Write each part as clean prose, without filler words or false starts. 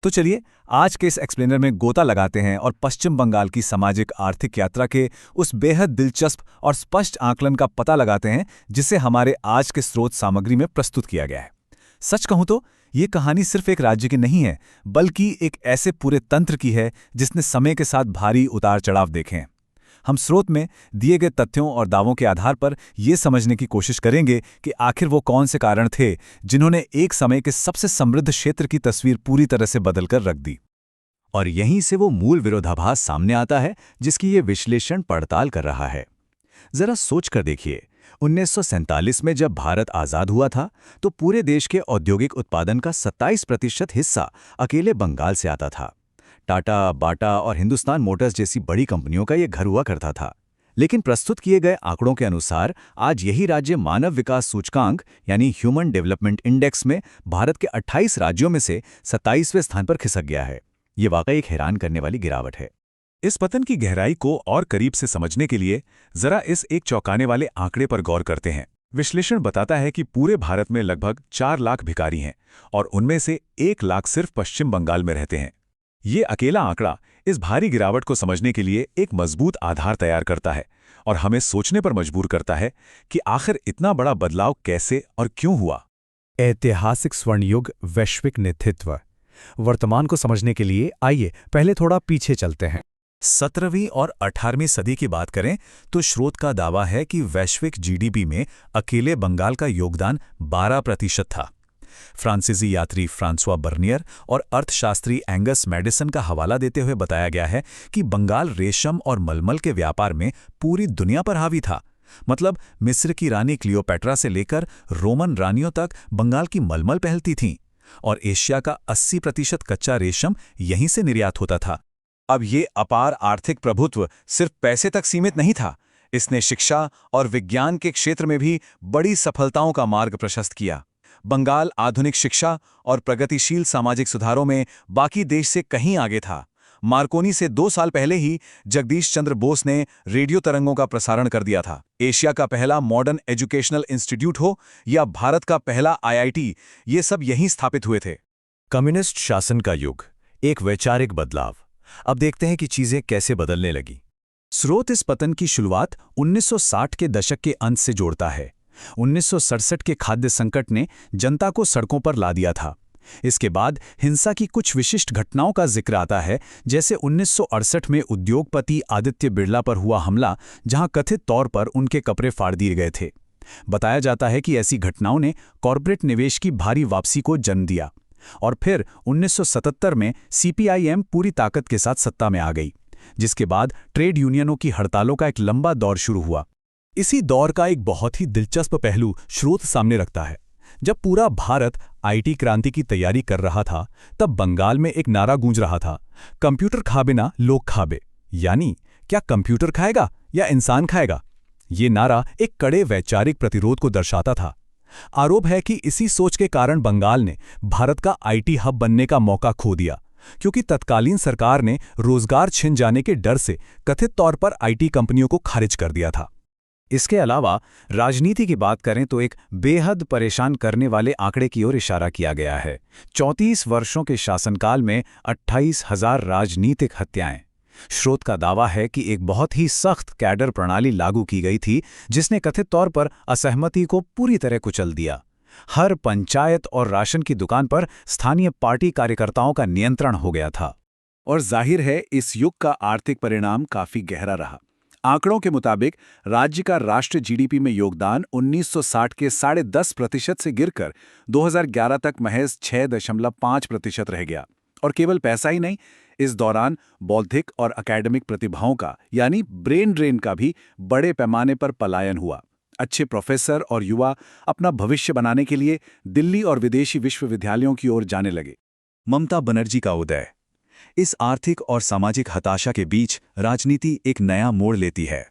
तो चलिए आज के इस एक्सप्लेनर में गोता लगाते हैं और पश्चिम बंगाल की सामाजिक आर्थिक यात्रा के उस बेहद दिलचस्प और स्पष्ट आकलन का पता लगाते हैं जिसे हमारे आज के स्रोत सामग्री में प्रस्तुत किया गया है। सच कहूं तो ये कहानी सिर्फ एक राज्य की नहीं है, बल्कि एक ऐसे पूरे तंत्र की है जिसने समय के साथ भारी उतार चढ़ाव देखे हैं। हम स्रोत में दिए गए तथ्यों और दावों के आधार पर यह समझने की कोशिश करेंगे कि आखिर वो कौन से कारण थे जिन्होंने एक समय के सबसे समृद्ध क्षेत्र की तस्वीर पूरी तरह से बदलकर रख दी। और यहीं से वो मूल विरोधाभास सामने आता है जिसकी ये विश्लेषण पड़ताल कर रहा है। जरा सोच कर देखिए, 1947 में जब भारत आजाद हुआ था तो पूरे देश के औद्योगिक उत्पादन का 27% हिस्सा अकेले बंगाल से आता था। टाटा, बाटा और हिंदुस्तान मोटर्स जैसी बड़ी कंपनियों का ये घर हुआ करता था। लेकिन प्रस्तुत किए गए आंकड़ों के अनुसार आज यही राज्य मानव विकास सूचकांक यानी ह्यूमन डेवलपमेंट इंडेक्स में भारत के 28 राज्यों में से 27वें स्थान पर खिसक गया है। ये वाकई एक हैरान करने वाली गिरावट है। इस पतन की गहराई को और करीब से समझने के लिए जरा इस एक चौंकाने वाले आंकड़े पर गौर करते हैं। विश्लेषण बताता है कि पूरे भारत में लगभग 4 लाख भिखारी हैं और उनमें से 1 लाख सिर्फ पश्चिम बंगाल में रहते हैं। ये अकेला आंकड़ा इस भारी गिरावट को समझने के लिए एक मजबूत आधार तैयार करता है और हमें सोचने पर मजबूर करता है कि आखिर इतना बड़ा बदलाव कैसे और क्यों हुआ। ऐतिहासिक स्वर्णयुग, वैश्विक नेतृत्व। वर्तमान को समझने के लिए आइए पहले थोड़ा पीछे चलते हैं। 17वीं और 18वीं सदी की बात करें तो स्रोत का दावा है कि वैश्विक जीडीपी में अकेले बंगाल का योगदान 12% था। फ्रांसीसी यात्री फ्रांसवा बर्नियर और अर्थशास्त्री एंगस मैडिसन का हवाला देते हुए बताया गया है कि बंगाल रेशम और मलमल के व्यापार में पूरी दुनिया पर हावी था। मतलब मिस्र की रानी क्लियोपेट्रा से लेकर रोमन रानियों तक बंगाल की मलमल पहनती थीं और एशिया का 80% कच्चा रेशम यहीं से निर्यात होता था। अब ये अपार आर्थिक प्रभुत्व सिर्फ पैसे तक सीमित नहीं था, इसने शिक्षा और विज्ञान के क्षेत्र में भी बड़ी सफलताओं का मार्ग प्रशस्त किया। बंगाल आधुनिक शिक्षा और प्रगतिशील सामाजिक सुधारों में बाकी देश से कहीं आगे था। मार्कोनी से 2 साल पहले ही जगदीश चंद्र बोस ने रेडियो तरंगों का प्रसारण कर दिया था। एशिया का पहला मॉडर्न एजुकेशनल इंस्टीट्यूट हो या भारत का पहला आईआईटी, ये सब यहीं स्थापित हुए थे। कम्युनिस्ट शासन का युग, एक वैचारिक बदलाव। अब देखते हैं कि चीजें कैसे बदलने लगी। स्रोत इस पतन की शुरुआत 1960 के दशक के अंत से जोड़ता है। 1967 के खाद्य संकट ने जनता को सड़कों पर ला दिया था। इसके बाद हिंसा की कुछ विशिष्ट घटनाओं का जिक्र आता है, जैसे 1968 में उद्योगपति आदित्य बिरला पर हुआ हमला, जहां कथित तौर पर उनके कपड़े फाड़ दिए गए थे। बताया जाता है कि ऐसी घटनाओं ने कॉर्पोरेट निवेश की भारी वापसी को जन्म दिया। और फिर 1977 में सीपीआईएम पूरी ताकत के साथ सत्ता में आ गई, जिसके बाद ट्रेड यूनियनों की हड़तालों का एक लंबा दौर शुरू हुआ। इसी दौर का एक बहुत ही दिलचस्प पहलू स्रोत सामने रखता है। जब पूरा भारत आईटी क्रांति की तैयारी कर रहा था, तब बंगाल में एक नारा गूंज रहा था, कंप्यूटर खाबे ना लोग खाबे, यानी क्या कंप्यूटर खाएगा या इंसान खाएगा। ये नारा एक कड़े वैचारिक प्रतिरोध को दर्शाता था। आरोप है कि इसी सोच के कारण बंगाल ने भारत का आईटी हब बनने का मौका खो दिया, क्योंकि तत्कालीन सरकार ने रोजगार छिन जाने के डर से कथित तौर पर आईटी कंपनियों को खारिज कर दिया था। इसके अलावा राजनीति की बात करें तो एक बेहद परेशान करने वाले आंकड़े की ओर इशारा किया गया है। 34 वर्षों के शासनकाल में 28,000 राजनीतिक हत्याएं। स्रोत का दावा है कि एक बहुत ही सख्त कैडर प्रणाली लागू की गई थी, जिसने कथित तौर पर असहमति को पूरी तरह कुचल दिया। हर पंचायत और राशन की दुकान पर स्थानीय पार्टी कार्यकर्ताओं का नियंत्रण हो गया था। और जाहिर है इस युग का आर्थिक परिणाम काफी गहरा रहा। आंकड़ों के मुताबिक राज्य का राष्ट्रीय जीडीपी में योगदान 1960 के 10.5% से गिरकर 2011 तक महज 6.5% रह गया। और केवल पैसा ही नहीं, इस दौरान बौद्धिक और अकेडमिक प्रतिभाओं का यानी ब्रेन ड्रेन का भी बड़े पैमाने पर पलायन हुआ। अच्छे प्रोफेसर और युवा अपना भविष्य बनाने के लिए दिल्ली और विदेशी विश्वविद्यालयों की ओर जाने लगे। ममता बनर्जी का उदय। इस आर्थिक और सामाजिक हताशा के बीच राजनीति एक नया मोड़ लेती है।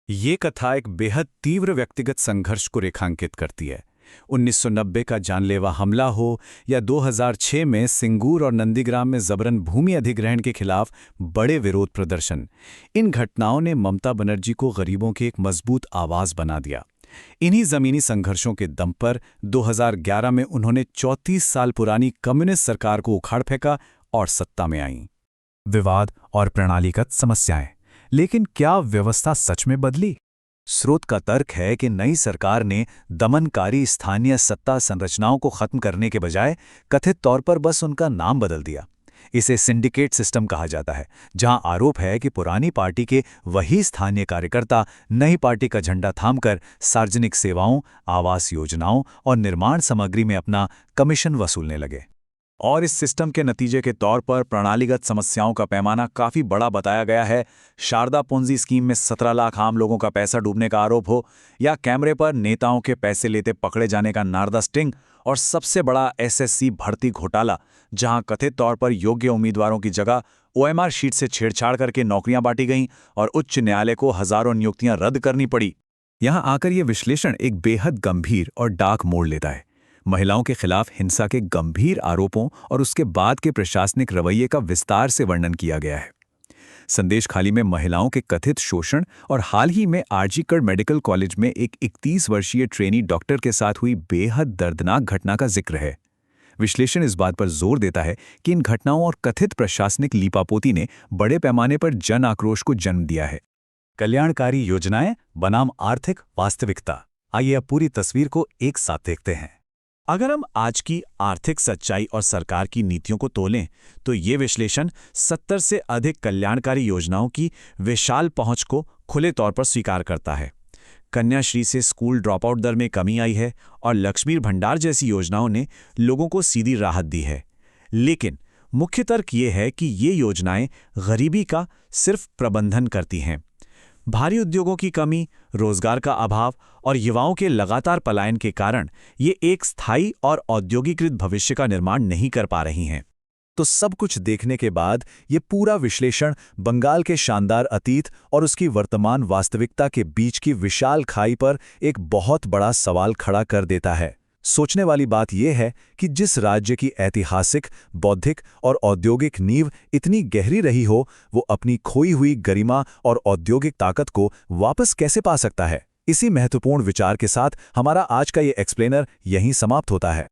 ये कथा एक बेहद तीव्र व्यक्तिगत संघर्ष को रेखांकित करती है। 1990 का जानलेवा हमला हो या 2006 में सिंगूर और नंदीग्राम में जबरन भूमि अधिग्रहण के खिलाफ बड़े विरोध प्रदर्शन, इन घटनाओं ने ममता बनर्जी को गरीबों की एक मजबूत आवाज बना दिया। इन्हीं जमीनी संघर्षों के दम पर 2011 में उन्होंने 34 साल पुरानी कम्युनिस्ट सरकार को उखाड़ फेंका और सत्ता में आईं। विवाद और प्रणालीगत समस्याएं। लेकिन क्या व्यवस्था सच में बदली? स्रोत का तर्क है कि नई सरकार ने दमनकारी स्थानीय सत्ता संरचनाओं को खत्म करने के बजाय कथित तौर पर बस उनका नाम बदल दिया। इसे सिंडिकेट सिस्टम कहा जाता है, जहां आरोप है कि पुरानी पार्टी के वही स्थानीय कार्यकर्ता नई पार्टी का झंडा थामकर सार्वजनिक सेवाओं, आवास योजनाओं और निर्माण सामग्री में अपना कमीशन वसूलने लगे। और इस सिस्टम के नतीजे के तौर पर प्रणालीगत समस्याओं का पैमाना काफ़ी बड़ा बताया गया है। शारदा पोंजी स्कीम में 17 लाख आम लोगों का पैसा डूबने का आरोप हो, या कैमरे पर नेताओं के पैसे लेते पकड़े जाने का नारदा स्टिंग, और सबसे बड़ा एसएससी भर्ती घोटाला, जहां कथित तौर पर योग्य उम्मीदवारों की जगह ओएमआर शीट से छेड़छाड़ करके नौकरियां बांटी गईं और उच्च न्यायालय को हजारों नियुक्तियां रद्द करनी पड़ी। यहां आकर यह विश्लेषण एक बेहद गंभीर और डार्क मोड़ लेता है। महिलाओं के खिलाफ हिंसा के गंभीर आरोपों और उसके बाद के प्रशासनिक रवैये का विस्तार से वर्णन किया गया है। संदेश खाली में महिलाओं के कथित शोषण और हाल ही में आरजी कर मेडिकल कॉलेज में एक 31 वर्षीय ट्रेनी डॉक्टर के साथ हुई बेहद दर्दनाक घटना का जिक्र है। विश्लेषण इस बात पर जोर देता है कि इन घटनाओं और कथित प्रशासनिक लीपापोती ने बड़े पैमाने पर जन आक्रोश को जन्म दिया है। कल्याणकारी योजनाएं बनाम आर्थिक वास्तविकता। आइए अब पूरी तस्वीर को एक साथ देखते हैं। अगर हम आज की आर्थिक सच्चाई और सरकार की नीतियों को तोलें, तो ये विश्लेषण 70 से अधिक कल्याणकारी योजनाओं की विशाल पहुंच को खुले तौर पर स्वीकार करता है। कन्याश्री से स्कूल ड्रॉपआउट दर में कमी आई है और लक्ष्मीर भंडार जैसी योजनाओं ने लोगों को सीधी राहत दी है। लेकिन मुख्य तर्क ये है कि ये योजनाएं गरीबी का सिर्फ प्रबंधन करती हैं। भारी उद्योगों की कमी, रोजगार का अभाव और युवाओं के लगातार पलायन के कारण ये एक स्थायी और औद्योगिकृत भविष्य का निर्माण नहीं कर पा रही हैं। तो सब कुछ देखने के बाद ये पूरा विश्लेषण बंगाल के शानदार अतीत और उसकी वर्तमान वास्तविकता के बीच की विशाल खाई पर एक बहुत बड़ा सवाल खड़ा कर देता है। सोचने वाली बात यह है कि जिस राज्य की ऐतिहासिक, बौद्धिक और औद्योगिक नींव इतनी गहरी रही हो, वो अपनी खोई हुई गरिमा और औद्योगिक ताकत को वापस कैसे पा सकता है। इसी महत्वपूर्ण विचार के साथ हमारा आज का ये एक्सप्लेनर यहीं समाप्त होता है।